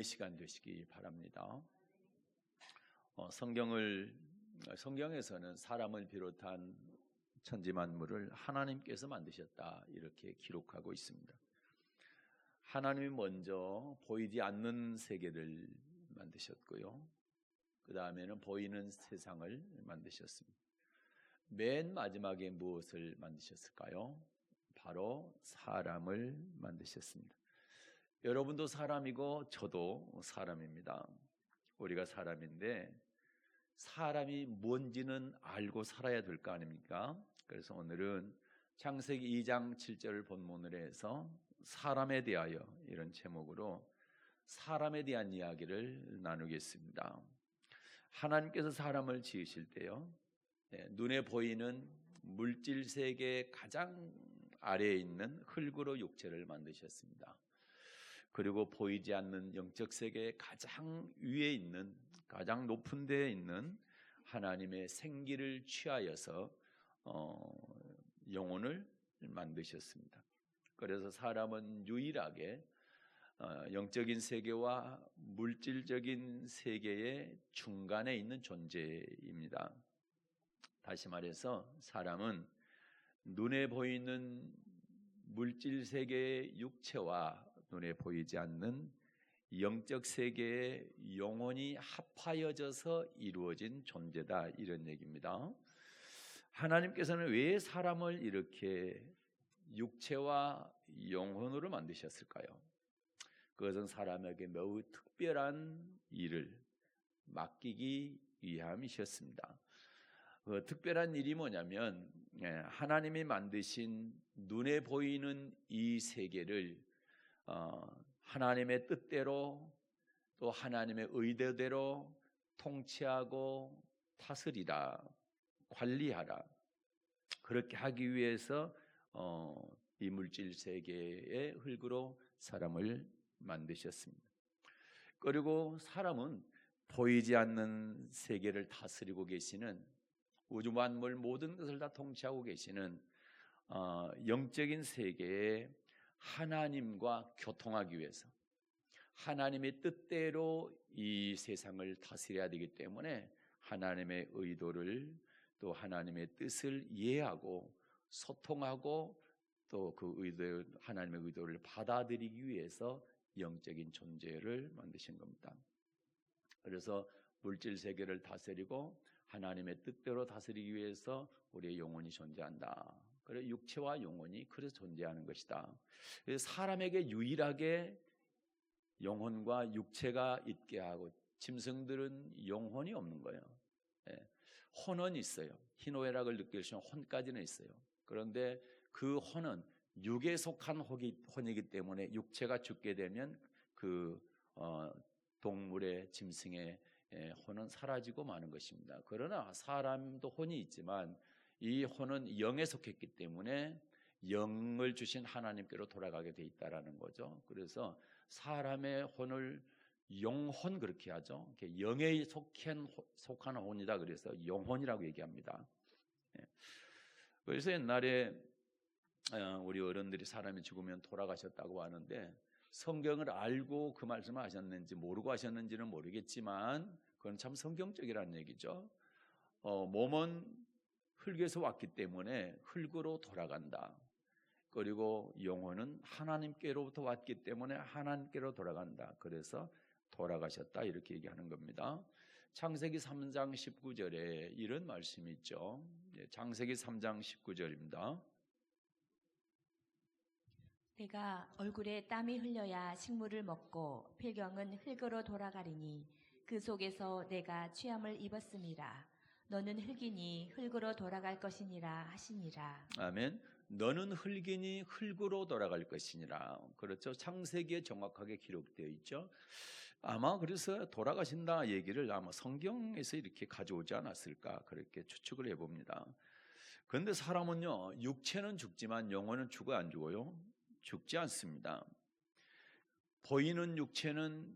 시간 되시기 바랍니다. 성경에서는 사람을 비롯한 천지 만물을 하나님께서 만드셨다 이렇게 기록하고 있습니다. 하나님이 먼저 보이지 않는 세계를 만드셨고요. 그 다음에는 보이는 세상을 만드셨습니다. 맨 마지막에 무엇을 만드셨을까요? 바로 사람을 만드셨습니다. 여러분도 사람이고 저도 사람입니다. 우리가 사람인데 사람이 뭔지는 알고 살아야 될 거 아닙니까? 그래서 오늘은 창세기 2장 7절을 본문으로 해서 사람에 대하여 이런 제목으로 사람에 대한 이야기를 나누겠습니다. 하나님께서 사람을 지으실 때요, 눈에 보이는 물질 세계의 가장 아래에 있는 흙으로 육체를 만드셨습니다. 그리고 보이지 않는 영적 세계의 가장 위에 있는, 가장 높은 데에 있는 하나님의 생기를 취하여서 영혼을 만드셨습니다. 그래서 사람은 유일하게 영적인 세계와 물질적인 세계의 중간에 있는 존재입니다. 다시 말해서 사람은 눈에 보이는 물질 세계의 육체와 눈에 보이지 않는 영적 세계의 영혼이 합하여져서 이루어진 존재다, 이런 얘기입니다. 하나님께서는 왜 사람을 이렇게 육체와 영혼으로 만드셨을까요? 그것은 사람에게 매우 특별한 일을 맡기기 위함이셨습니다. 그 특별한 일이 뭐냐면 하나님이 만드신 눈에 보이는 이 세계를 하나님의 뜻대로 또 하나님의 의도대로 통치하고 다스리라, 관리하라, 그렇게 하기 위해서 이 물질 세계의 흙으로 사람을 만드셨습니다. 그리고 사람은 보이지 않는 세계를 다스리고 계시는, 우주 만물 모든 것을 다 통치하고 계시는 영적인 세계에 하나님과 교통하기 위해서, 하나님의 뜻대로 이 세상을 다스려야 되기 때문에 하나님의 의도를, 또 하나님의 뜻을 이해하고 소통하고 또 그 의도, 하나님의 의도를 받아들이기 위해서 영적인 존재를 만드신 겁니다. 그래서 물질 세계를 다스리고 하나님의 뜻대로 다스리기 위해서 우리의 영혼이 존재한다. 그래서 육체와 영혼이 그래서 존재하는 것이다. 그래서 사람에게 유일하게 영혼과 육체가 있게 하고, 짐승들은 영혼이 없는 거예요. 혼은 있어요. 희노애락을 느낄 수 있는 혼까지는 있어요. 그런데 그 혼은 육에 속한 혼이기 때문에 육체가 죽게 되면 그 동물의, 짐승의 혼은 사라지고 마는 것입니다. 그러나 사람도 혼이 있지만 이 혼은 영에 속했기 때문에 영을 주신 하나님께로 돌아가게 돼 있다라는 거죠. 그래서 사람의 혼을 영혼, 그렇게 하죠. 영에 속한 혼이다, 그래서 영혼이라고 얘기합니다. 그래서 옛날에 우리 어른들이 사람이 죽으면 돌아가셨다고 하는데, 성경을 알고 그 말씀을 하셨는지 모르고 하셨는지는 모르겠지만 그건 참 성경적이라는 얘기죠. 몸은 흙에서 왔기 때문에 흙으로 돌아간다. 그리고 영혼은 하나님께로부터 왔기 때문에 하나님께로 돌아간다. 그래서 돌아가셨다, 이렇게 얘기하는 겁니다. 창세기 3장 19절에 이런 말씀이 있죠. 창세기 3장 19절입니다. 내가 얼굴에 땀이 흘려야 식물을 먹고 필경은 흙으로 돌아가리니 그 속에서 내가 취함을 입었음이라. 너는 흙이니 흙으로 돌아갈 것이니라 하시니라. 아멘. 너는 흙이니 흙으로 돌아갈 것이니라. 그렇죠. 창세기에 정확하게 기록되어 있죠. 아마 그래서 돌아가신다 얘기를 아마 성경에서 이렇게 가져오지 않았을까, 그렇게 추측을 해봅니다. 그런데 사람은요, 육체는 죽지만 영혼은 죽어 안 죽어요? 죽지 않습니다. 보이는 육체는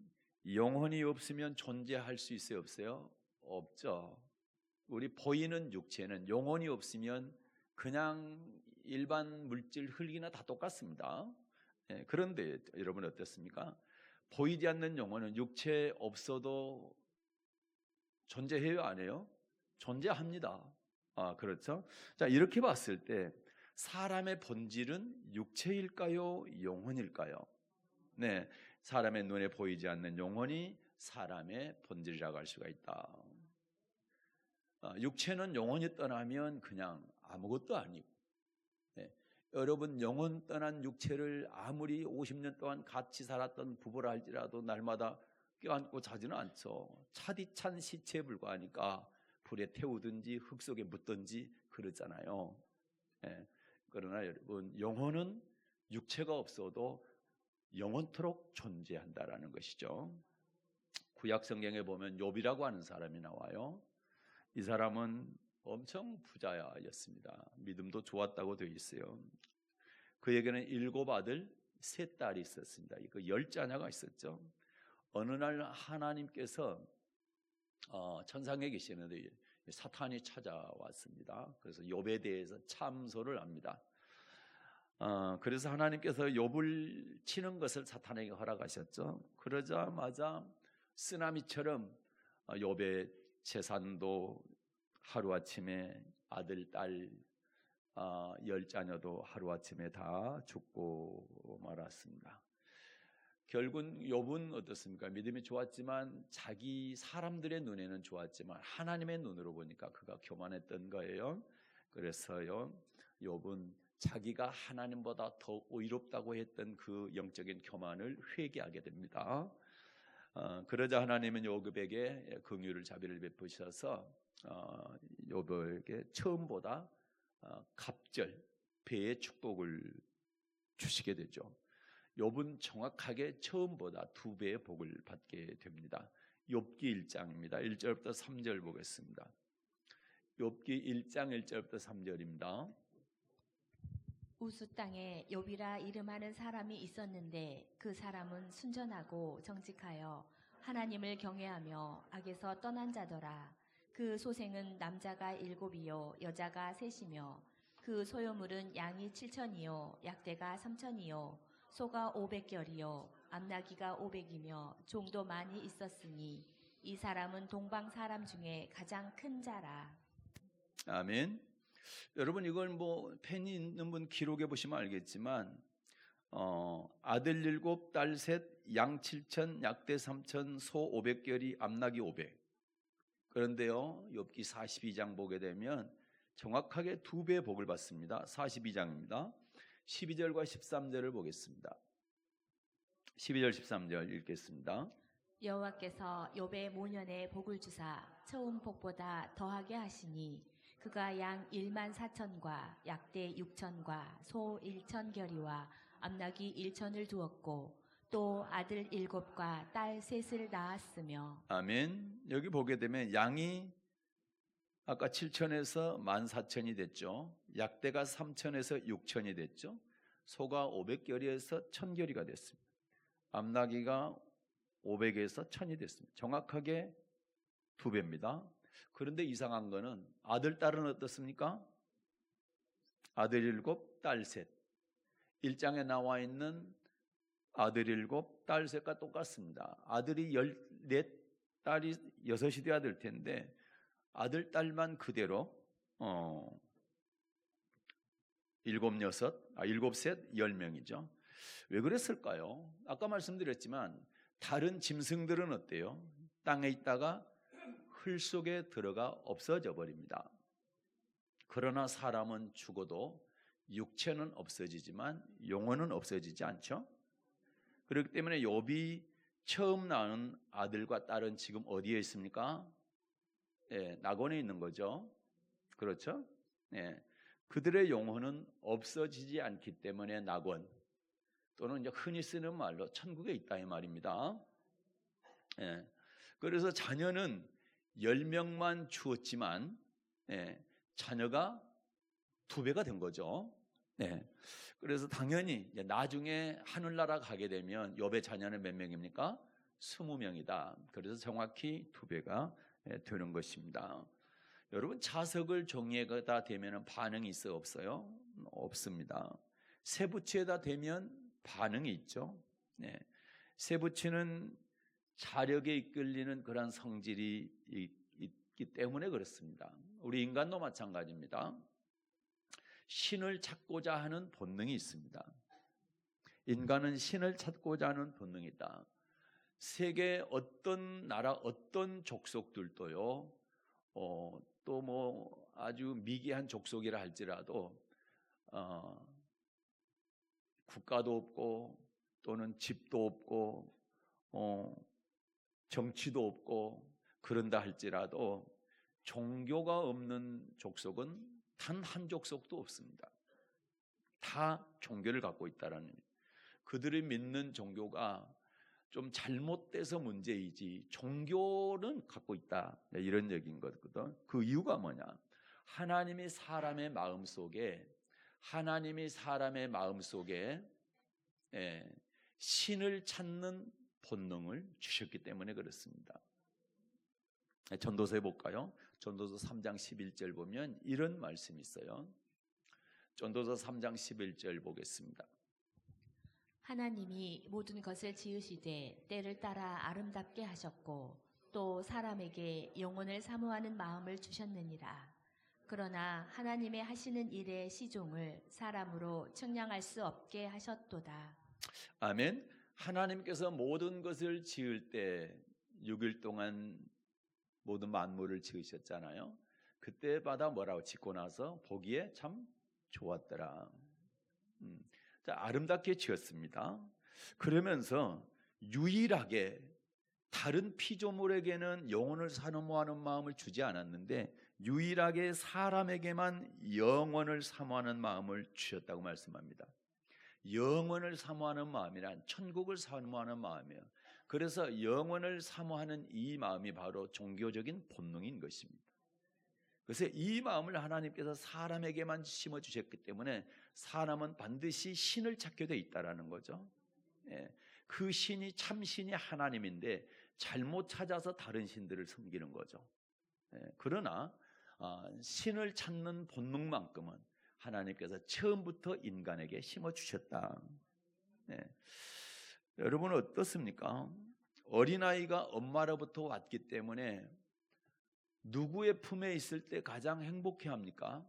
영혼이 없으면 존재할 수 있어요, 없어요? 없죠. 우리 보이는 육체는 영혼이 없으면 그냥 일반 물질 흙이나 다 똑같습니다. 그런데 여러분 어떻습니까? 보이지 않는 영혼은 육체 없어도 존재해요, 안 해요? 존재합니다. 그렇죠? 자, 이렇게 봤을 때 사람의 본질은 육체일까요? 영혼일까요? 네, 사람의 눈에 보이지 않는 영혼이 사람의 본질이라고 할 수가 있다. 육체는 영혼이 떠나면 그냥 아무것도 아니고, 네, 여러분 영혼 떠난 육체를 아무리 50년 동안 같이 살았던 부부라 할지라도 날마다 껴안고 자지는 않죠. 차디찬 시체에 불과하니까 불에 태우든지 흙 속에 묻든지 그러잖아요. 네, 그러나 여러분 영혼은 육체가 없어도 영원토록 존재한다라는 것이죠. 구약 성경에 보면 욥이라고 하는 사람이 나와요. 이 사람은 엄청 부자였습니다. 믿음도 좋았다고 되어 있어요. 그에게는 7아들 3딸이 있었습니다. 그 10자녀가 있었죠. 어느 날 하나님께서 천상에 계시는데 사탄이 찾아왔습니다. 그래서 욥에 대해서 참소를 합니다. 그래서 하나님께서 욥을 치는 것을 사탄에게 허락하셨죠. 그러자마자 쓰나미처럼 욥의 재산도 하루아침에 아들, 딸 10자녀도 하루아침에 다 죽고 말았습니다. 결국은 욥은 어떻습니까? 믿음이 좋았지만 자기 사람들의 눈에는 좋았지만 하나님의 눈으로 보니까 그가 교만했던 거예요. 그래서요 욥은 자기가 하나님보다 더 의롭다고 했던 그 영적인 교만을 회개하게 됩니다. 그러자 하나님은 욥에게 긍휼을 자비를 베푸셔서 욥에게 처음보다 갑절 배의 축복을 주시게 되죠. 욥은 정확하게 처음보다 2배의 복을 받게 됩니다. 욥기 1장입니다. 1절부터 3절 보겠습니다. 욥기 1장 1절부터 3절입니다. 우스 땅에 욥이라 이름하는 사람이 있었는데 그 사람은 순전하고 정직하여 하나님을 경외하며 악에서 떠난 자더라. 그 소생은 남자가 7이요 여자가 3이며 그 소유물은 양이 7천이요 약대가 3천이요 소가 500결이요 암나기가 500이며 종도 많이 있었으니 이 사람은 동방 사람 중에 가장 큰 자라. 아멘. 여러분 이걸 펜이 있는 분 기록해 보시면 알겠지만 아들 7, 딸 3, 양 7천, 약대 3천, 소 500결이, 암나기 500. 그런데요 욥기 42장 보게 되면 정확하게 2배의 복을 받습니다. 42장입니다. 12절과 13절을 보겠습니다. 12절 13절 읽겠습니다. 여호와께서 욥의 모년에 복을 주사 처음 복보다 더하게 하시니 그가 양 1만 4천과 약대 6천과 소 1천결이와 암나기 1천을 두었고 또 아들 7과 딸 3을 낳았으며. 아멘. 여기 보게 되면 양이 아까 7천에서 14,000이 됐죠. 약대가 3천에서 6천이 됐죠. 소가 500결이에서 1000결이가 됐습니다. 암나기가 500에서 1000이 됐습니다. 정확하게 2배입니다. 그런데 이상한 거는 아들, 딸은 어떻습니까? 아들 7, 딸 3. 1장에 나와 있는 아들 7, 딸 3과 똑같습니다. 아들이 14, 딸이 6이 돼야 될 텐데 아들, 딸만 그대로 7, 6, 7셋 10명이죠. 왜 그랬을까요? 아까 말씀드렸지만 다른 짐승들은 어때요? 땅에 있다가 흘 속에 들어가 없어져 버립니다. 그러나 사람은 죽어도 육체는 없어지지만 영혼은 없어지지 않죠. 그렇기 때문에 욥이 처음 낳은 아들과 딸은 지금 어디에 있습니까? 낙원에 있는 거죠. 그렇죠? 그들의 영혼은 없어지지 않기 때문에 낙원 또는 이제 흔히 쓰는 말로 천국에 있다 이 말입니다. 그래서 자녀는 10명만 주었지만 자녀가 2배가 된 거죠. 그래서 당연히 나중에 하늘나라 가게 되면 욥의 자녀는 몇 명입니까? 20명이다. 그래서 정확히 2배가 되는 것입니다. 여러분 자석을 종이에다 대면 반응이 있어요? 없어요? 없습니다. 쇠붙이에다 대면 반응이 있죠. 쇠붙이는 자력에 이끌리는 그런 성질이 있기 때문에 그렇습니다. 우리 인간도 마찬가지입니다. 신을 찾고자 하는 본능이 있습니다. 인간은 신을 찾고자 하는 본능이다. 세계 어떤 나라 어떤 족속들도요, 또 뭐 아주 미개한 족속이라 할지라도 국가도 없고 또는 집도 없고 정치도 없고 그런다 할지라도 종교가 없는 족속은 단 한 족속도 없습니다. 다 종교를 갖고 있다라는, 그들이 믿는 종교가 좀 잘못돼서 문제이지 종교는 갖고 있다, 이런 얘기인 거거든. 그 이유가 뭐냐? 하나님이 사람의 마음속에 신을 찾는 본능을 주셨기 때문에 그렇습니다. 전도서에 볼까요? 전도서 3장 11절 보면 이런 말씀이 있어요. 전도서 3장 11절 보겠습니다. 하나님이 모든 것을 지으시되 때를 따라 아름답게 하셨고 또 사람에게 영혼을 사모하는 마음을 주셨느니라. 그러나 하나님의 하시는 일의 시종을 사람으로 측량할 수 없게 하셨도다. 아멘. 하나님께서 모든 것을 지을 때 6일 동안 모든 만물을 지으셨잖아요. 그때마다 뭐라고 짓고 나서 보기에 참 좋았더라. 아름답게 지었습니다. 그러면서 유일하게 다른 피조물에게는 영혼을 사모하는 마음을 주지 않았는데 유일하게 사람에게만 영원을 사모하는 마음을 주셨다고 말씀합니다. 영원을 사모하는 마음이란 천국을 사모하는 마음이에요. 그래서 영원을 사모하는 이 마음이 바로 종교적인 본능인 것입니다. 그래서 이 마음을 하나님께서 사람에게만 심어주셨기 때문에 사람은 반드시 신을 찾게 돼 있다는 거죠. 그 신이 참 신이 하나님인데 잘못 찾아서 다른 신들을 섬기는 거죠. 그러나 신을 찾는 본능만큼은 하나님께서 처음부터 인간에게 심어주셨다. 여러분은 어떻습니까? 어린아이가 엄마로부터 왔기 때문에 누구의 품에 있을 때 가장 행복해합니까?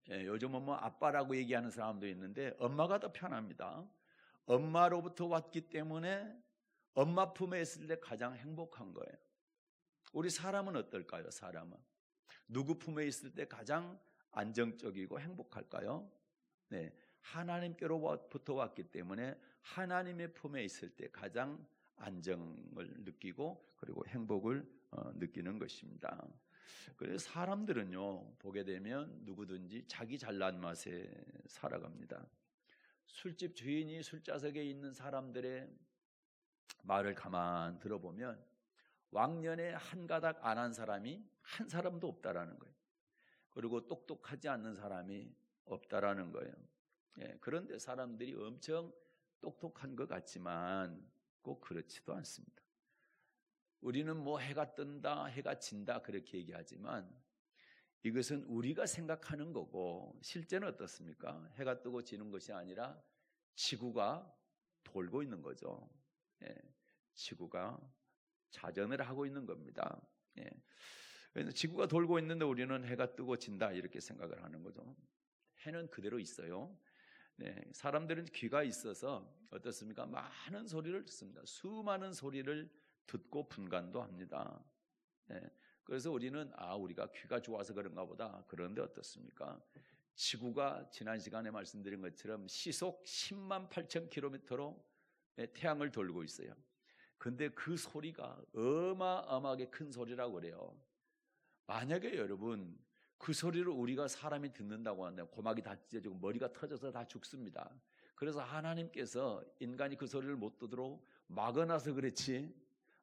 요즘은 뭐 아빠라고 얘기하는 사람도 있는데 엄마가 더 편합니다. 엄마로부터 왔기 때문에 엄마 품에 있을 때 가장 행복한 거예요. 우리 사람은 어떨까요? 사람은 누구 품에 있을 때 가장 안정적이고 행복할까요? 하나님께로부터 왔기 때문에 하나님의 품에 있을 때 가장 안정을 느끼고 그리고 행복을 느끼는 것입니다. 그래서 사람들은요, 보게 되면 누구든지 자기 잘난 맛에 살아갑니다. 술집 주인이 술자석에 있는 사람들의 말을 가만 들어보면 왕년에 한 가닥 안 한 사람이 한 사람도 없다라는 거예요. 그리고 똑똑하지 않는 사람이 없다라는 거예요. 그런데 사람들이 엄청 똑똑한 것 같지만 꼭 그렇지도 않습니다. 우리는 뭐 해가 뜬다, 해가 진다 그렇게 얘기하지만 이것은 우리가 생각하는 거고 실제는 어떻습니까? 해가 뜨고 지는 것이 아니라 지구가 돌고 있는 거죠. 지구가 자전을 하고 있는 겁니다. 그래서 지구가 돌고 있는데 우리는 해가 뜨고 진다 이렇게 생각을 하는 거죠. 해는 그대로 있어요. 사람들은 귀가 있어서 어떻습니까? 많은 소리를 듣습니다. 수많은 소리를 듣고 분간도 합니다. 그래서 우리는 우리가 귀가 좋아서 그런가 보다. 그런데 어떻습니까? 지구가 지난 시간에 말씀드린 것처럼 시속 10만 8천 킬로미터로 태양을 돌고 있어요. 근데 그 소리가 어마어마하게 큰 소리라고 그래요. 만약에 여러분 그 소리를 우리가 사람이 듣는다고 한다면 고막이 다 찢어지고 머리가 터져서 다 죽습니다. 그래서 하나님께서 인간이 그 소리를 못 듣도록 막아놔서 그렇지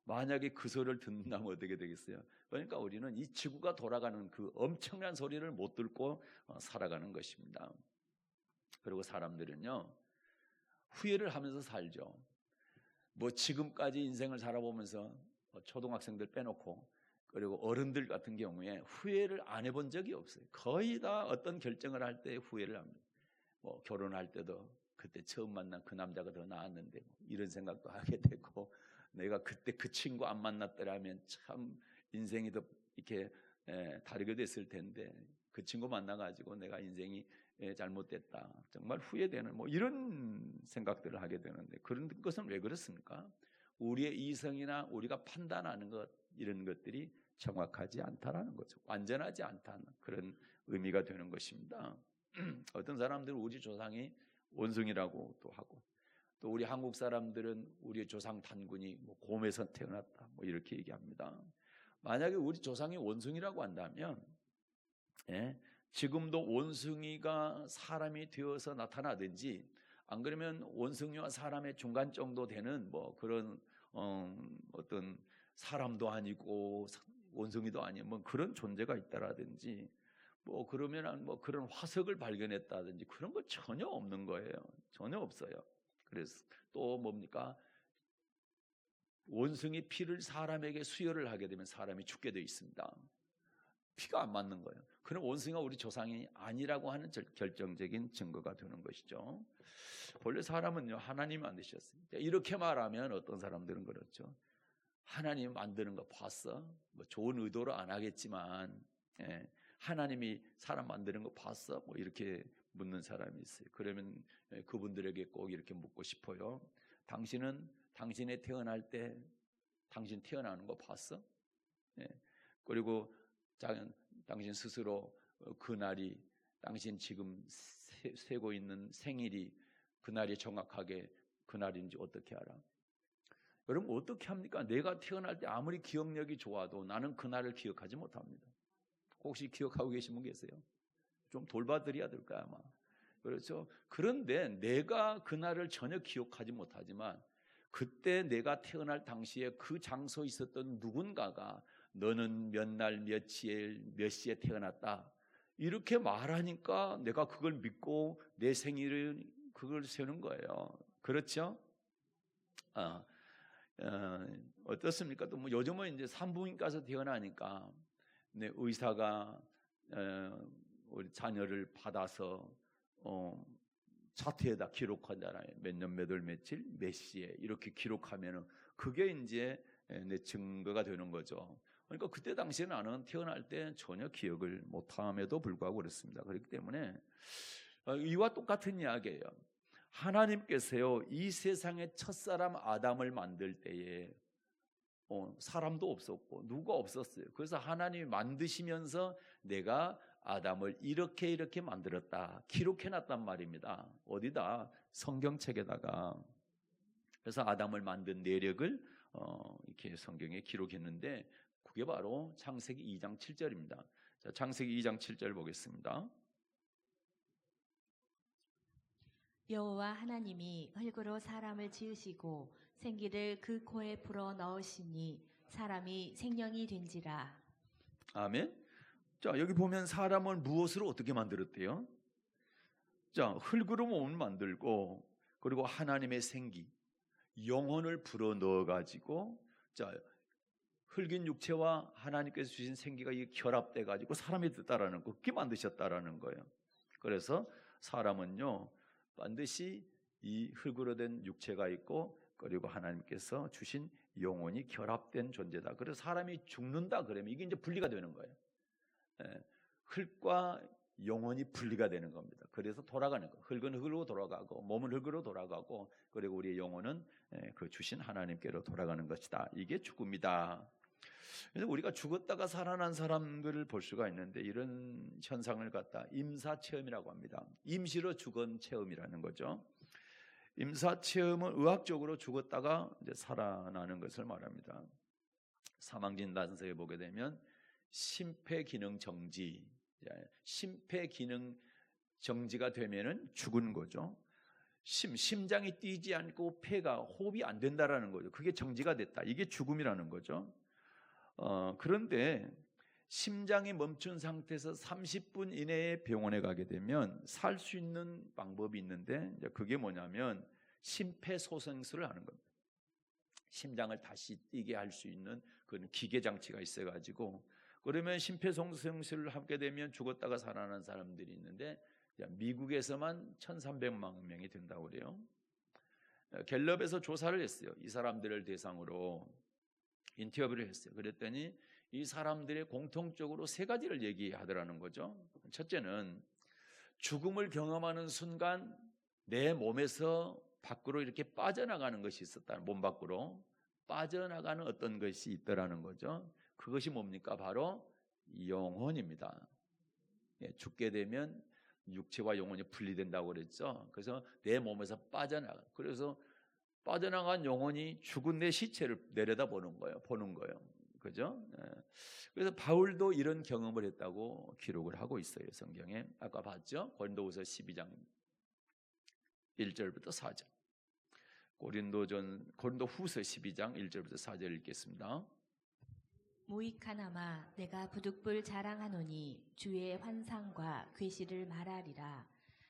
만약에 그 소리를 듣는다면 어떻게 되겠어요? 그러니까 우리는 이 지구가 돌아가는 그 엄청난 소리를 못 듣고 살아가는 것입니다. 그리고 사람들은요 후회를 하면서 살죠. 뭐 지금까지 인생을 살아보면서 초등학생들 빼놓고 그리고 어른들 같은 경우에 후회를 안 해본 적이 없어요. 거의 다 어떤 결정을 할 때 후회를 합니다. 뭐 결혼할 때도 그때 처음 만난 그 남자가 더 나았는데 이런 생각도 하게 되고, 내가 그때 그 친구 안 만났더라면 참 인생이 더 이렇게 다르게 됐을 텐데 그 친구 만나가지고 내가 인생이 잘못됐다, 정말 후회되는 이런 생각들을 하게 되는데, 그런 것은 왜 그렇습니까? 우리의 이성이나 우리가 판단하는 것, 이런 것들이 정확하지 않다라는 거죠. 완전하지 않다는 그런 의미가 되는 것입니다. 어떤 사람들은 우리 조상이 원숭이라고 또 하고, 또 우리 한국 사람들은 우리의 조상 단군이 곰에서 태어났다 이렇게 얘기합니다. 만약에 우리 조상이 원숭이라고 한다면 지금도 원숭이가 사람이 되어서 나타나든지, 안 그러면 원숭이와 사람의 중간 정도 되는 그런 어떤 사람도 아니고 원숭이도 아니고 그런 존재가 있다라든지, 그러면 그런 화석을 발견했다든지 그런 거 전혀 없는 거예요. 전혀 없어요. 그래서 또 뭡니까? 원숭이 피를 사람에게 수혈을 하게 되면 사람이 죽게 되어 있습니다. 피가 안 맞는 거예요. 그럼 원숭이가 우리 조상이 아니라고 하는 결정적인 증거가 되는 것이죠. 원래 사람은요, 하나님이 만드셨어요. 이렇게 말하면 어떤 사람들은 그렇죠. 하나님 만드는 거 봤어? 좋은 의도로 안 하겠지만, 하나님이 사람 만드는 거 봤어? 이렇게 묻는 사람이 있어요. 그러면 그분들에게 꼭 이렇게 묻고 싶어요. 당신이 태어날 때 당신 태어나는 거 봤어? 그리고 당신 스스로 그날이, 당신 지금 세고 있는 생일이 그날이 정확하게 그날인지 어떻게 알아? 여러분 어떻게 합니까? 내가 태어날 때 아무리 기억력이 좋아도 나는 그날을 기억하지 못합니다. 혹시 기억하고 계신 분 계세요? 좀 돌봐드려야 될까요 아마? 그렇죠. 그런데 내가 그날을 전혀 기억하지 못하지만 그때 내가 태어날 당시에 그 장소에 있었던 누군가가 너는 몇 날 며칠 몇 시에 태어났다 이렇게 말하니까 내가 그걸 믿고 내 생일을 그걸 세우는 거예요. 그렇죠? 어떻습니까? 또 요즘은 이제 산부인과에서 태어나니까 의사가 우리 자녀를 받아서 차트에다 기록하잖아요. 몇 년 몇 월 며칠 몇 시에 이렇게 기록하면은 그게 이제 내 증거가 되는 거죠. 그러니까 그때 당시에 나는 태어날 때 전혀 기억을 못함에도 불구하고 그렇습니다. 그렇기 때문에 이와 똑같은 이야기예요. 하나님께서요, 이 세상의 첫사람 아담을 만들 때에 사람도 없었고 누가 없었어요. 그래서 하나님이 만드시면서 내가 아담을 이렇게 만들었다 기록해놨단 말입니다. 어디다? 성경책에다가. 그래서 아담을 만든 내력을 이렇게 성경에 기록했는데 그게 바로 창세기 2장 7절입니다. 자, 창세기 2장 7절 보겠습니다. 여호와 하나님이 흙으로 사람을 지으시고 생기를 그 코에 불어 넣으시니 사람이 생명이 된지라. 아멘. 자, 여기 보면 사람을 무엇으로 어떻게 만들었대요? 자, 흙으로 몸을 만들고, 그리고 하나님의 생기, 영혼을 불어 넣어가지고, 자, 흙인 육체와 하나님께서 주신 생기가 결합돼가지고 사람이 됐다라는 거, 그렇게 만드셨다라는 거예요. 그래서 사람은요, 반드시 이 흙으로 된 육체가 있고, 그리고 하나님께서 주신 영혼이 결합된 존재다. 그래서 사람이 죽는다 그러면 이게 이제 분리가 되는 거예요. 흙과 영혼이 분리가 되는 겁니다. 그래서 돌아가는 거예요. 흙은 흙으로 돌아가고 몸은 흙으로 돌아가고 그리고 우리의 영혼은 그 주신 하나님께로 돌아가는 것이다. 이게 죽음이다. 그래서 우리가 죽었다가 살아난 사람들을 볼 수가 있는데 이런 현상을 갖다 임사체험이라고 합니다. 임시로 죽은 체험이라는 거죠. 임사체험은 의학적으로 죽었다가 이제 살아나는 것을 말합니다. 사망진단서에 보게 되면 심폐기능 정지, 심폐기능 정지가 되면은 죽은 거죠. 심장이 뛰지 않고 폐가 호흡이 안 된다라는 거죠. 그게 정지가 됐다. 이게 죽음이라는 거죠. 그런데 심장이 멈춘 상태에서 30분 이내에 병원에 가게 되면 살 수 있는 방법이 있는데 그게 뭐냐면 심폐소생술을 하는 겁니다. 심장을 다시 뛰게 할 수 있는 그런 기계 장치가 있어가지고 그러면 심폐소생술을 하게 되면 죽었다가 살아난 사람들이 있는데 미국에서만 1,300만 명이 된다고 그래요. 갤럽에서 조사를 했어요. 이 사람들을 대상으로 인터뷰를 했어요. 그랬더니 이 사람들의 공통적으로 세 가지를 얘기하더라는 거죠. 첫째는 죽음을 경험하는 순간 내 몸에서 밖으로 이렇게 빠져나가는 것이 있었다. 몸 밖으로 빠져나가는 어떤 것이 있더라는 거죠. 그것이 뭡니까? 바로 영혼입니다. 죽게 되면 육체와 영혼이 분리된다고 그랬죠. 그래서 내 몸에서 빠져나가. 그래서 빠져나간 영혼이 죽은 내 시체를 내려다보는 거예요. 보는 거예요. 그죠? 그래서 바울도 이런 경험을 했다고 기록을 하고 있어요. 성경에. 아까 봤죠? 고린도후서 12장 1절부터 4절. 고린도후서 12장 1절부터 4절 읽겠습니다. 무익하나마 내가 부득불 자랑하노니 주의 환상과 계시를 말하리라.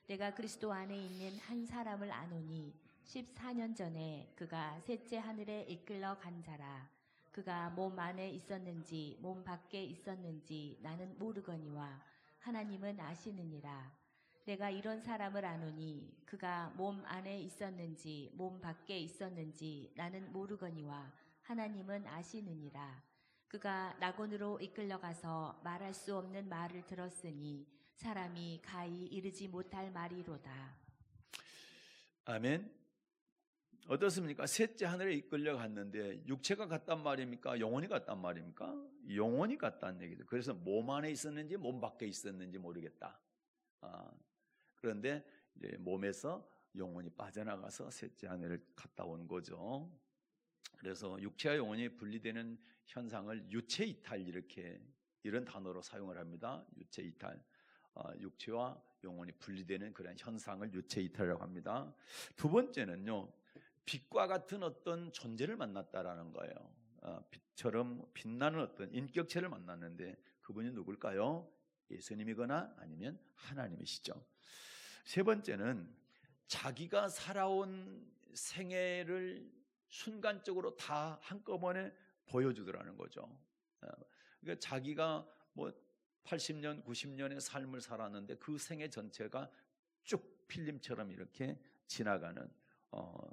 내가 그리스도 안에 있는 한 사람을 아노니 14년 전에 그가 셋째 하늘에 이끌러 간 자라. 그가 몸 안에 있었는지 몸 밖에 있었는지 나는 모르거니와 하나님은 아시느니라. 내가 이런 사람을 아노니 그가 몸 안에 있었는지 몸 밖에 있었는지 나는 모르거니와 하나님은 아시느니라. 그가 낙원으로 이끌려가서 말할 수 없는 말을 들었으니 사람이 가히 이르지 못할 말이로다. 아멘. 어떻습니까? 셋째 하늘에 이끌려 갔는데 육체가 갔단 말입니까? 영혼이 갔단 말입니까? 영혼이 갔다는 얘기죠. 그래서 몸 안에 있었는지 몸 밖에 있었는지 모르겠다. 그런데 이제 몸에서 영혼이 빠져나가서 셋째 하늘을 갔다 온 거죠. 그래서 육체와 영혼이 분리되는 현상을 유체이탈 이런 단어로 사용을 합니다. 유체이탈. 육체와 영혼이 분리되는 그런 현상을 유체이탈이라고 합니다. 두 번째는요, 빛과 같은 어떤 존재를 만났다라는 거예요. 빛처럼 빛나는 어떤 인격체를 만났는데 그분이 누굴까요? 예수님이거나 아니면 하나님이시죠. 세 번째는 자기가 살아온 생애를 순간적으로 다 한꺼번에 보여주더라는 거죠. 그러니까 자기가 뭐 80년, 90년의 삶을 살았는데 그 생애 전체가 쭉 필름처럼 이렇게 지나가는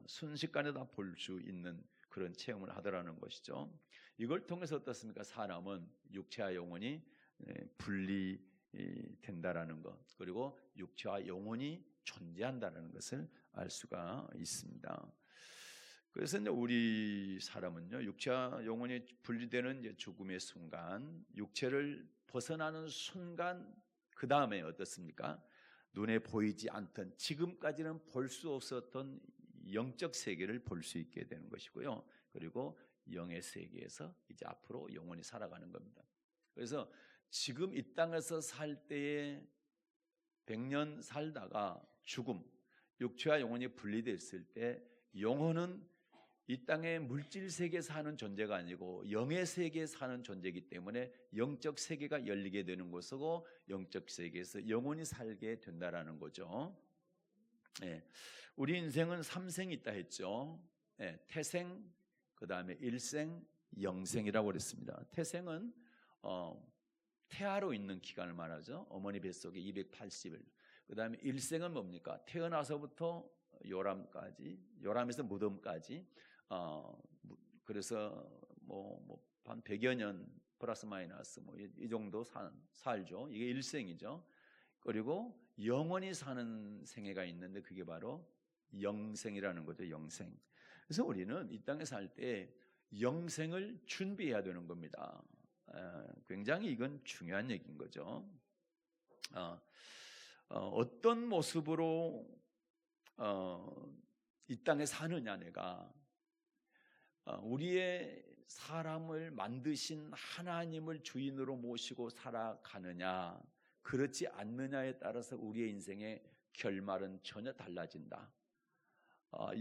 순식간에 다 볼 수 있는 그런 체험을 하더라는 것이죠. 이걸 통해서 어떻습니까? 사람은 육체와 영혼이 분리된다라는 것, 그리고 육체와 영혼이 존재한다는 것을 알 수가 있습니다. 그래서 이제 우리 사람은요, 육체와 영혼이 분리되는 이제 죽음의 순간, 육체를 벗어나는 순간, 그 다음에 어떻습니까? 눈에 보이지 않던, 지금까지는 볼 수 없었던 영적 세계를 볼 수 있게 되는 것이고요. 그리고 영의 세계에서 이제 앞으로 영원히 살아가는 겁니다. 그래서 지금 이 땅에서 살 때에 100년 살다가 죽음, 육체와 영혼이 분리됐을 때 영혼은 이 땅의 물질 세계에 사는 존재가 아니고 영의 세계에 사는 존재이기 때문에 영적 세계가 열리게 되는 것이고 영적 세계에서 영원히 살게 된다라는 거죠. 우리 인생은 3생이 있다 했죠. 태생, 그 다음에 일생, 영생이라고 그랬습니다. 태생은 태아로 있는 기간을 말하죠. 어머니 뱃속에 280일. 그 다음에 일생은 뭡니까? 태어나서부터 요람까지, 요람에서 무덤까지. 그래서 한 100여 년 플러스 마이너스 이 정도 살죠. 이게 일생이죠. 그리고 영원히 사는 생애가 있는데 그게 바로 영생이라는 거죠. 영생. 그래서 우리는 이 땅에 살 때 영생을 준비해야 되는 겁니다. 굉장히 이건 중요한 얘기인 거죠. 어떤 모습으로 이 땅에 사느냐, 내가 우리의 사람을 만드신 하나님을 주인으로 모시고 살아가느냐, 그렇지 않느냐에 따라서 우리의 인생의 결말은 전혀 달라진다.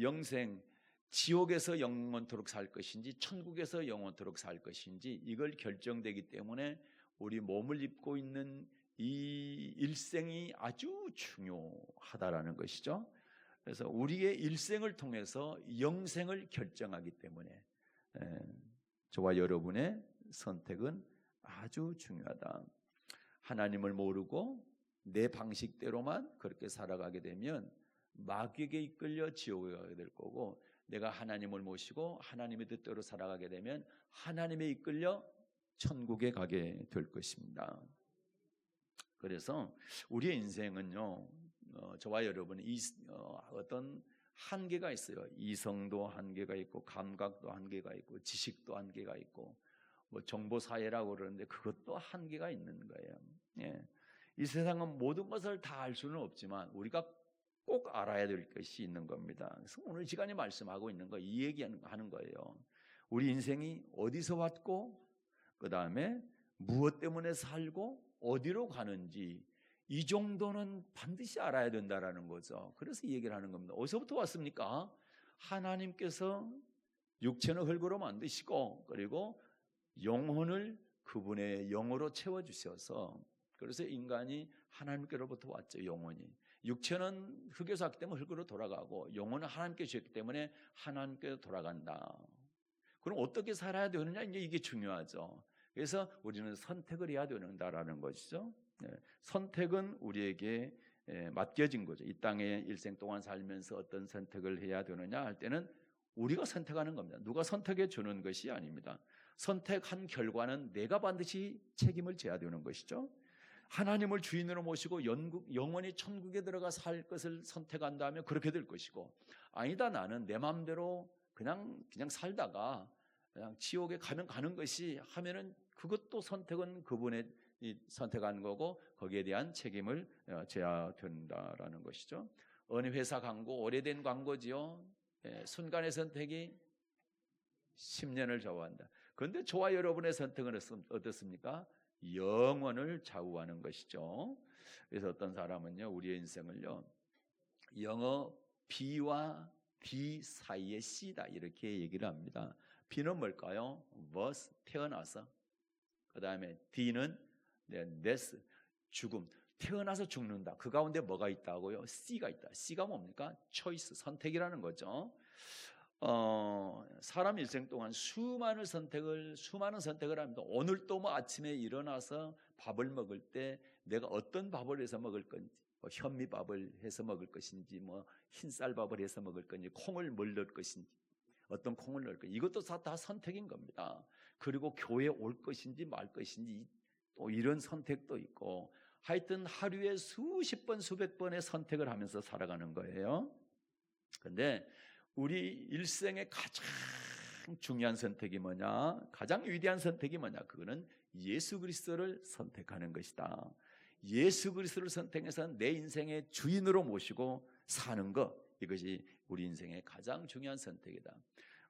영생, 지옥에서 영원토록 살 것인지 천국에서 영원토록 살 것인지 이걸 결정되기 때문에 우리 몸을 입고 있는 이 일생이 아주 중요하다라는 것이죠. 그래서 우리의 일생을 통해서 영생을 결정하기 때문에 저와 여러분의 선택은 아주 중요하다. 하나님을 모르고 내 방식대로만 그렇게 살아가게 되면 마귀에게 이끌려 지옥에 가게 될 거고, 내가 하나님을 모시고 하나님의 뜻대로 살아가게 되면 하나님에 이끌려 천국에 가게 될 것입니다. 그래서 우리의 인생은요, 저와 여러분이 어떤 한계가 있어요. 이성도 한계가 있고, 감각도 한계가 있고, 지식도 한계가 있고, 뭐 정보 사회라고 그러는데 그것도 한계가 있는 거예요. 예. 이 세상은 모든 것을 다 알 수는 없지만 우리가 꼭 알아야 될 것이 있는 겁니다. 그래서 오늘 시간에 말씀하고 있는 거, 이 얘기하는 거예요. 우리 인생이 어디서 왔고, 그 다음에 무엇 때문에 살고 어디로 가는지, 이 정도는 반드시 알아야 된다라는 거죠. 그래서 이 얘기를 하는 겁니다. 어디서부터 왔습니까? 하나님께서 육체는 흙으로 만드시고, 그리고 영혼을 그분의 영으로 채워주셔서, 그래서 인간이 하나님께로부터 왔죠. 영혼이. 육체는 흙에서 왔기 때문에 흙으로 돌아가고, 영혼은 하나님께 주셨기 때문에 하나님께 돌아간다. 그럼 어떻게 살아야 되느냐, 이제 이게 중요하죠. 그래서 우리는 선택을 해야 된다라는 것이죠. 선택은 우리에게 맡겨진 거죠. 이 땅에 일생 동안 살면서 어떤 선택을 해야 되느냐 할 때는 우리가 선택하는 겁니다. 누가 선택해 주는 것이 아닙니다. 선택한 결과는 내가 반드시 책임을 져야 되는 것이죠. 하나님을 주인으로 모시고 영원히 천국에 들어가 살 것을 선택한다면 그렇게 될 것이고, 아니다, 나는 내 마음대로 그냥 살다가 그냥 지옥에 가면 가는 것이 하면은 그것도 선택은 그분의 선택한 거고, 거기에 대한 책임을 져야 된다라는 것이죠. 어느 회사 광고, 오래된 광고지요. 순간의 선택이 10년을 좌우한다. 그런데 저와 여러분의 선택은 어떻습니까? 영원을 좌우하는 것이죠. 그래서 어떤 사람은요, 우리의 인생을요, 영어 B와 D 사이의 C다, 이렇게 얘기를 합니다. B는 뭘까요? was, 태어나서. 그 다음에 D는 death, 죽음, 태어나서 죽는다. 그 가운데 뭐가 있다고요? C가 있다. C가 뭡니까? choice, 선택이라는 거죠. 사람 일생 동안 수많은 선택을 합니다. 오늘도 뭐 아침에 일어나서 밥을 먹을 때 내가 어떤 밥을 해서 먹을 건지, 뭐 현미밥을 해서 먹을 것인지, 뭐 흰쌀밥을 해서 먹을 건지, 콩을 뭘 넣을 것인지, 어떤 콩을 넣을 것인지, 이것도 다 선택인 겁니다. 그리고 교회에 올 것인지 말 것인지, 또 이런 선택도 있고, 하여튼 하루에 수십 번 수백 번의 선택을 하면서 살아가는 거예요. 그런데 우리 일생의 가장 중요한 선택이 뭐냐? 가장 위대한 선택이 뭐냐? 그거는 예수 그리스도를 선택하는 것이다. 예수 그리스도를 선택해서 내 인생의 주인으로 모시고 사는 것, 이것이 우리 인생의 가장 중요한 선택이다.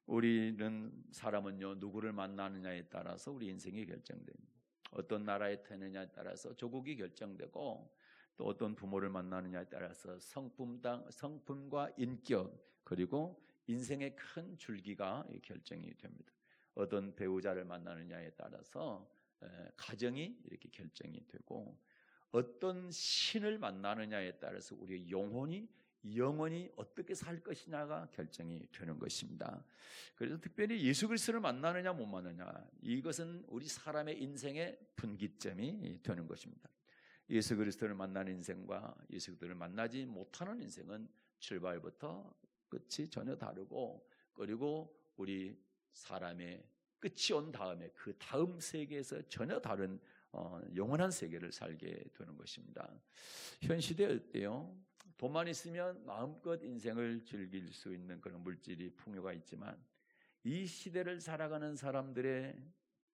우리는 사람은요, 누구를 만나느냐에 따라서 우리 인생이 결정됩니다. 어떤 나라에 태느냐에 따라서 조국이 결정되고, 또 어떤 부모를 만나느냐에 따라서 성품과 인격, 그리고 인생의 큰 줄기가 결정이 됩니다. 어떤 배우자를 만나느냐에 따라서 가정이 이렇게 결정이 되고, 어떤 신을 만나느냐에 따라서 우리의 영혼이 어떻게 살 것이냐가 결정이 되는 것입니다. 그래서 특별히 예수 그리스도를 만나느냐 못 만나느냐, 이것은 우리 사람의 인생의 분기점이 되는 것입니다. 예수 그리스도를 만나는 인생과 예수 그리스도를 만나지 못하는 인생은 출발부터 끝이 전혀 다르고, 그리고 우리 사람의 끝이 온 다음에 그 다음 세계에서 전혀 다른 영원한 세계를 살게 되는 것입니다. 현 시대에 어때요? 돈만 있으면 마음껏 인생을 즐길 수 있는 그런 물질이 풍요가 있지만, 이 시대를 살아가는 사람들의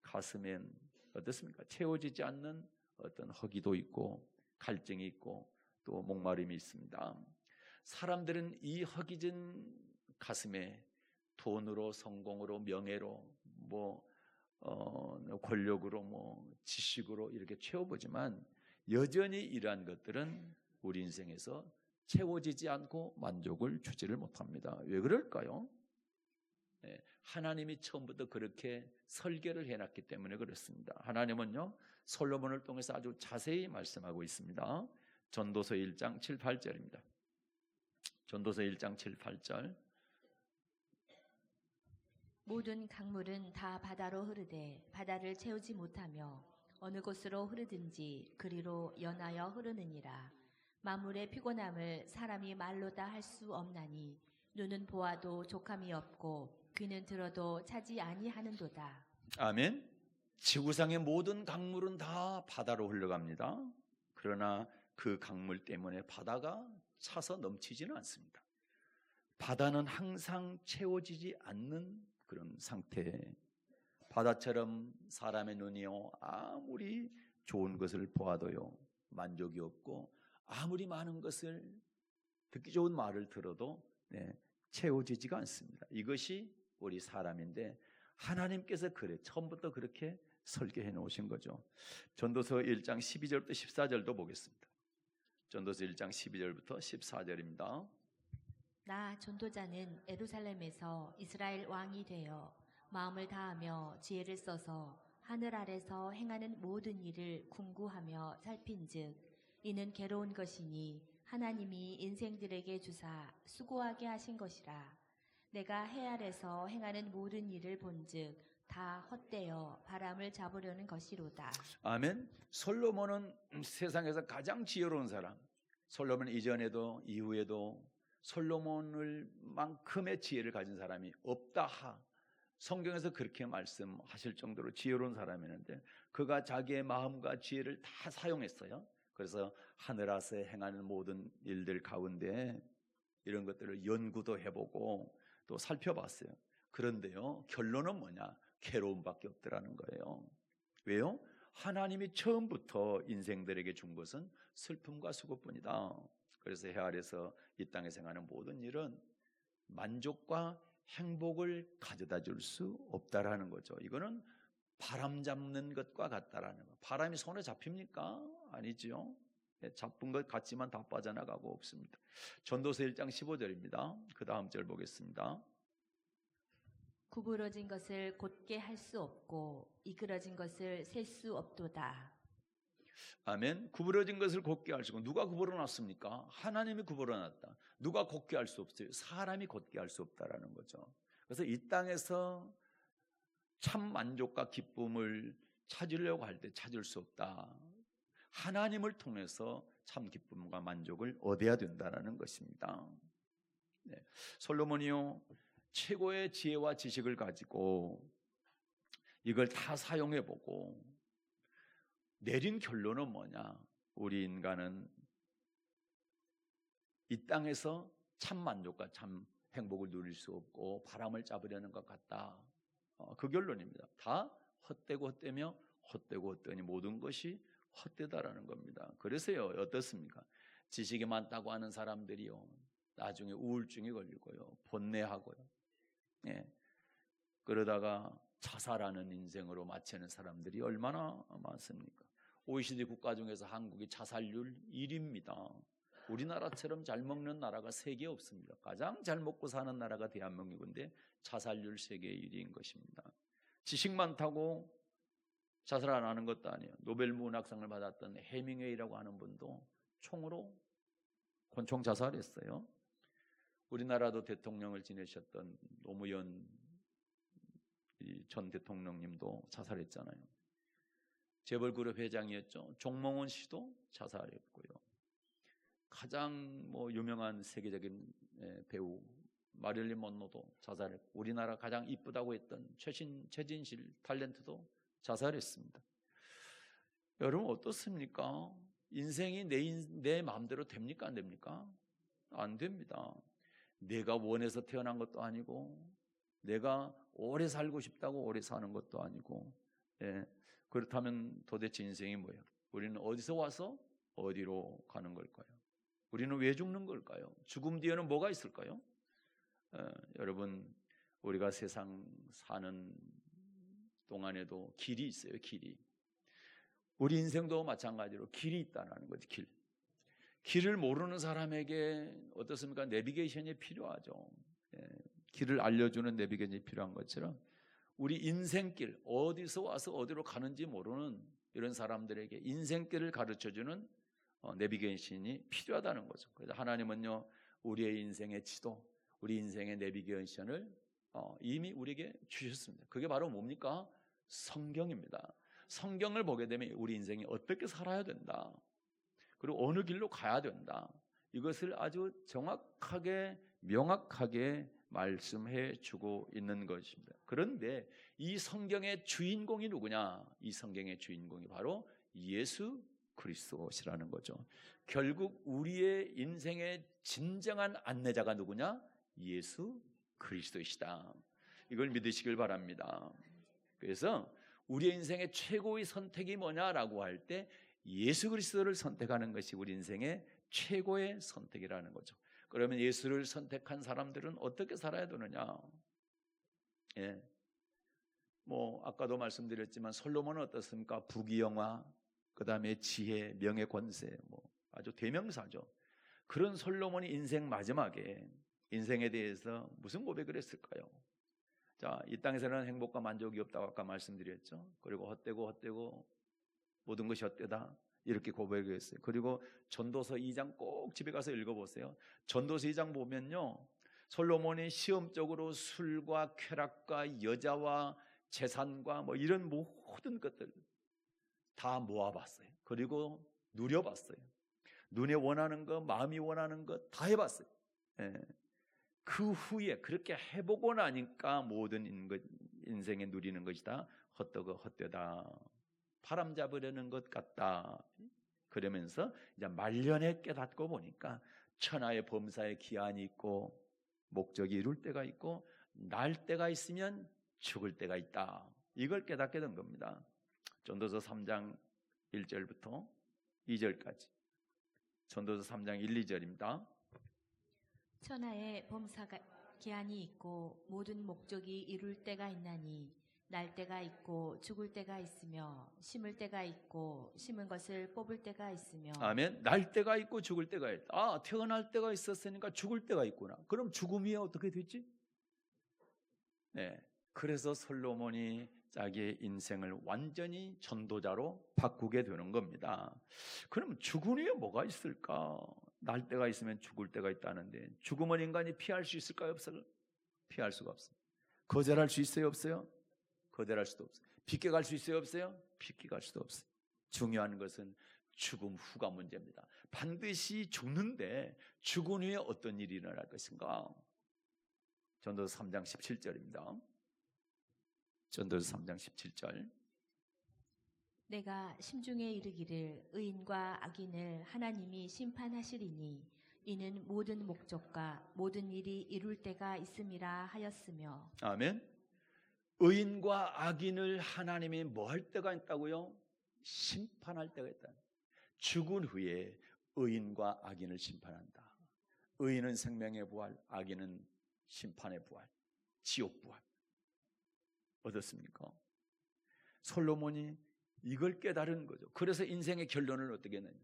가슴엔 어떻습니까? 채워지지 않는 어떤 허기도 있고, 갈증이 있고, 또 목마름이 있습니다. 사람들은 이 허기진 가슴에 돈으로, 성공으로, 명예로, 권력으로, 지식으로 이렇게 채워보지만, 여전히 이러한 것들은 우리 인생에서 채워지지 않고 만족을 주지를 못합니다. 왜 그럴까요? 하나님이 처음부터 그렇게 설계를 해놨기 때문에 그렇습니다. 하나님은요, 솔로몬을 통해서 아주 자세히 말씀하고 있습니다. 전도서 1장 7, 8절입니다. 전도서 1장 7, 8절. 모든 강물은 다 바다로 흐르되 바다를 채우지 못하며, 어느 곳으로 흐르든지 그리로 연하여 흐르느니라. 만물의 피곤함을 사람이 말로 다 할 수 없나니 눈은 보아도 족함이 없고 귀는 들어도 차지 아니하는도다. 아멘. 지구상의 모든 강물은 다 바다로 흘러갑니다. 그러나 그 강물 때문에 바다가 차서 넘치지는 않습니다. 바다는 항상 채워지지 않는 그런 상태. 바다처럼 사람의 눈이요, 아무리 좋은 것을 보아도요 만족이 없고, 아무리 많은 것을, 듣기 좋은 말을 들어도 채워지지가 않습니다. 이것이 우리 사람인데, 하나님께서 처음부터 그렇게 설계해 놓으신 거죠. 전도서 1장 12절부터 14절도 보겠습니다. 전도서 1장 12절부터 14절입니다. 나 전도자는 예루살렘에서 이스라엘 왕이 되어 마음을 다하며 지혜를 써서 하늘 아래서 행하는 모든 일을 궁구하며 살핀즉 이는 괴로운 것이니 하나님이 인생들에게 주사 수고하게 하신 것이라. 내가 해 아래서 행하는 모든 일을 본즉 다 헛되어 바람을 잡으려는 것이로다. 아멘. 솔로몬은 세상에서 가장 지혜로운 사람. 솔로몬 이전에도 이후에도 솔로몬을 만큼의 지혜를 가진 사람이 없다. 성경에서 그렇게 말씀하실 정도로 지혜로운 사람이었는데, 그가 자기의 마음과 지혜를 다 사용했어요. 그래서 하늘아래 행하는 모든 일들 가운데 이런 것들을 연구도 해보고 또 살펴봤어요. 그런데요, 결론은 뭐냐? 괴로움밖에 없더라는 거예요. 왜요? 하나님이 처음부터 인생들에게 준 것은 슬픔과 수고뿐이다. 그래서 해 아래서 이 땅에서 행하는 모든 일은 만족과 행복을 가져다 줄 수 없다라는 거죠. 이거는 바람 잡는 것과 같다라는 거. 바람이 손에 잡힙니까? 아니죠. 잡은 것 같지만 다 빠져나가고 없습니다. 전도서 1장 15절입니다. 그 다음 절 보겠습니다. 구부러진 것을 곧게 할 수 없고 이그러진 것을 셀 수 없도다. 아멘. 구부러진 것을 곧게 할 수 없고, 누가 구부러 놨습니까? 하나님이 구부러 놨다. 누가 곧게 할 수 없어요? 사람이 곧게 할 수 없다라는 거죠. 그래서 이 땅에서 참 만족과 기쁨을 찾으려고 할 때 찾을 수 없다. 하나님을 통해서 참 기쁨과 만족을 얻어야 된다는 것입니다. 솔로몬이요, 최고의 지혜와 지식을 가지고 이걸 다 사용해보고 내린 결론은 뭐냐? 우리 인간은 이 땅에서 참 만족과 참 행복을 누릴 수 없고 바람을 잡으려는 것 같다. 그 결론입니다. 다 헛되고 헛되며 헛되고 헛되니 모든 것이 헛되다라는 겁니다. 그래서요, 어떻습니까? 지식이 많다고 하는 사람들이요, 나중에 우울증이 걸리고요, 번뇌하고요, 그러다가 자살하는 인생으로 마치는 사람들이 얼마나 많습니까? OECD 국가 중에서 한국이 자살률 1위입니다. 우리나라처럼 잘 먹는 나라가 세계에 없습니다. 가장 잘 먹고 사는 나라가 대한민국인데 자살률 세계 1위인 것입니다. 지식 많다고 자살 안 하는 것도 아니에요. 노벨 문학상을 받았던 해밍웨이라고 하는 분도 총으로 권총 자살했어요. 우리나라도 대통령을 지내셨던 노무현 전 대통령님도 자살했잖아요. 재벌그룹 회장이었죠. 종몽원 씨도 자살했고요. 가장 유명한 세계적인 배우 마릴린 먼로도 자살했고, 우리나라 가장 이쁘다고 했던 최진실 탤런트도 자살했습니다. 여러분 어떻습니까? 인생이 내 마음대로 됩니까? 안 됩니까? 안 됩니다. 내가 원해서 태어난 것도 아니고, 내가 오래 살고 싶다고 오래 사는 것도 아니고, 그렇다면 도대체 인생이 뭐예요? 우리는 어디서 와서 어디로 가는 걸까요? 우리는 왜 죽는 걸까요? 죽음 뒤에는 뭐가 있을까요? 여러분, 우리가 세상 사는 동안에도 길이 있어요. 길이. 우리 인생도 마찬가지로 길이 있다는 거지. 길을 모르는 사람에게 어떻습니까? 내비게이션이 필요하죠. 길을 알려주는 내비게이션이 필요한 것처럼 우리 인생길, 어디서 와서 어디로 가는지 모르는 이런 사람들에게 인생길을 가르쳐주는 내비게이션이 필요하다는 거죠. 그래서 하나님은요, 우리의 인생의 지도, 우리 인생의 내비게이션을 이미 우리에게 주셨습니다. 그게 바로 뭡니까? 성경입니다. 성경을 보게 되면 우리 인생이 어떻게 살아야 된다, 그리고 어느 길로 가야 된다, 이것을 아주 정확하게 명확하게 말씀해 주고 있는 것입니다. 그런데 이 성경의 주인공이 누구냐? 이 성경의 주인공이 바로 예수 그리스도시라는 거죠. 결국 우리의 인생의 진정한 안내자가 누구냐? 예수 그리스도이시다. 이걸 믿으시길 바랍니다. 그래서 우리의 인생의 최고의 선택이 뭐냐라고 할 때 예수 그리스도를 선택하는 것이 우리 인생의 최고의 선택이라는 거죠. 그러면 예수를 선택한 사람들은 어떻게 살아야 되느냐? 예. 아까도 말씀드렸지만 솔로몬은 어떻습니까? 부귀영화, 그다음에 지혜, 명예, 권세, 아주 대명사죠. 그런 솔로몬이 인생 마지막에 인생에 대해서 무슨 고백을 했을까요? 자, 이 땅에서는 행복과 만족이 없다고 아까 말씀드렸죠. 그리고 헛되고 모든 것이 헛되다, 이렇게 고백했어요. 그리고 전도서 2장 꼭 집에 가서 읽어보세요. 전도서 2장 보면요, 솔로몬이 시험적으로 술과 쾌락과 여자와 재산과 이런 모든 것들 다 모아봤어요. 그리고 누려봤어요. 눈에 원하는 것, 마음이 원하는 것 다 해봤어요. 예. 그 후에 그렇게 해보고 나니까 모든 인생에 누리는 것이 다 헛되고 헛되다, 바람 잡으려는 것 같다, 그러면서 이제 말년에 깨닫고 보니까 천하의 범사에 기한이 있고 목적이 이룰 때가 있고 날 때가 있으면 죽을 때가 있다, 이걸 깨닫게 된 겁니다. 전도서 3장 1절부터 2절까지. 전도서 3장 1, 2절입니다. 천하의 범사가 기한이 있고 모든 목적이 이룰 때가 있나니 날 때가 있고 죽을 때가 있으며 심을 때가 있고 심은 것을 뽑을 때가 있으며. 아멘. 날 때가 있고 죽을 때가 있다. 태어날 때가 있었으니까 죽을 때가 있구나. 그럼 죽음 위에 어떻게 됐지? 네. 그래서 솔로몬이 자기의 인생을 완전히 전도자로 바꾸게 되는 겁니다. 그럼 죽음 위에 뭐가 있을까? 날 때가 있으면 죽을 때가 있다는데 죽음은 인간이 피할 수 있을까요? 없어요? 피할 수가 없어요. 거절할 수 있어요? 없어요? 거절할 수도 없어요. 비껴갈 수 있어요? 없어요? 비껴갈 수도 없어요. 중요한 것은 죽음 후가 문제입니다. 반드시 죽는데 죽은 후에 어떤 일이 일어날 것인가? 전도서 3장 17절입니다. 전도서 3장 17절. 내가 심중에 이르기를 의인과 악인을 하나님이 심판하시리니 이는 모든 목적과 모든 일이 이룰 때가 있음이라 하였으며. 아멘. 의인과 악인을 하나님이 뭐 할 때가 있다고요? 심판할 때가 있다. 죽은 후에 의인과 악인을 심판한다. 의인은 생명의 부활, 악인은 심판의 부활, 지옥 부활. 어떻습니까? 솔로몬이 이걸 깨달은 거죠. 그래서 인생의 결론을 어떻게 내냐?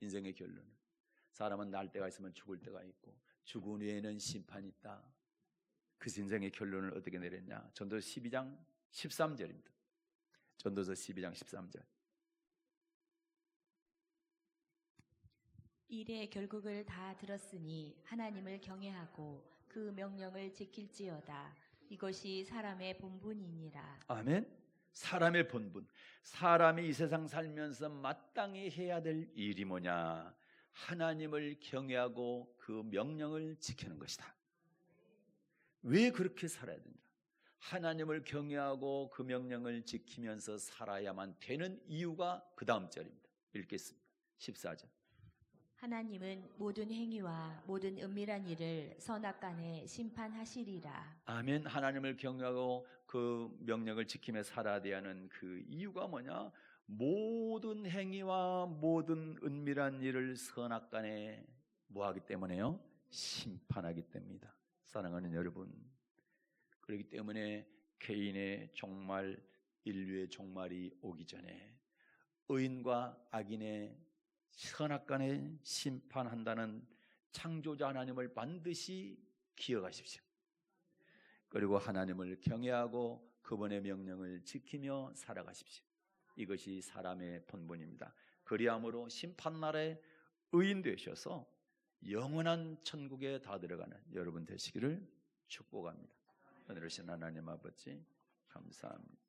인생의 결론은 사람은 날 때가 있으면 죽을 때가 있고 죽은 후에는 심판이 있다. 그 인생의 결론을 어떻게 내렸냐? 전도서 12장 13절입니다. 전도서 12장 13절. 일의 결국을 다 들었으니 하나님을 경외하고 그 명령을 지킬지어다. 이것이 사람의 본분이니라. 아멘. 사람의 본분, 사람이 이 세상 살면서 마땅히 해야 될 일이 뭐냐? 하나님을 경외하고 그 명령을 지키는 것이다. 왜 그렇게 살아야 되냐? 하나님을 경외하고 그 명령을 지키면서 살아야만 되는 이유가 그 다음 절입니다. 읽겠습니다. 14절. 하나님은 모든 행위와 모든 은밀한 일을 선악간에 심판하시리라. 아멘. 하나님을 경외하고 그 명령을 지키며 살아야 하는 그 이유가 뭐냐? 모든 행위와 모든 은밀한 일을 선악간에 뭐하기 때문에요? 심판하기 때문이다. 사랑하는 여러분, 그렇기 때문에 개인의 종말, 인류의 종말이 오기 전에 의인과 악인의 선악간에 심판한다는 창조자 하나님을 반드시 기억하십시오. 그리고 하나님을 경외하고 그분의 명령을 지키며 살아가십시오. 이것이 사람의 본분입니다. 그리함으로 심판날에 의인 되셔서 영원한 천국에 다 들어가는 여러분 되시기를 축복합니다. 오늘 오신 하나님 아버지 감사합니다.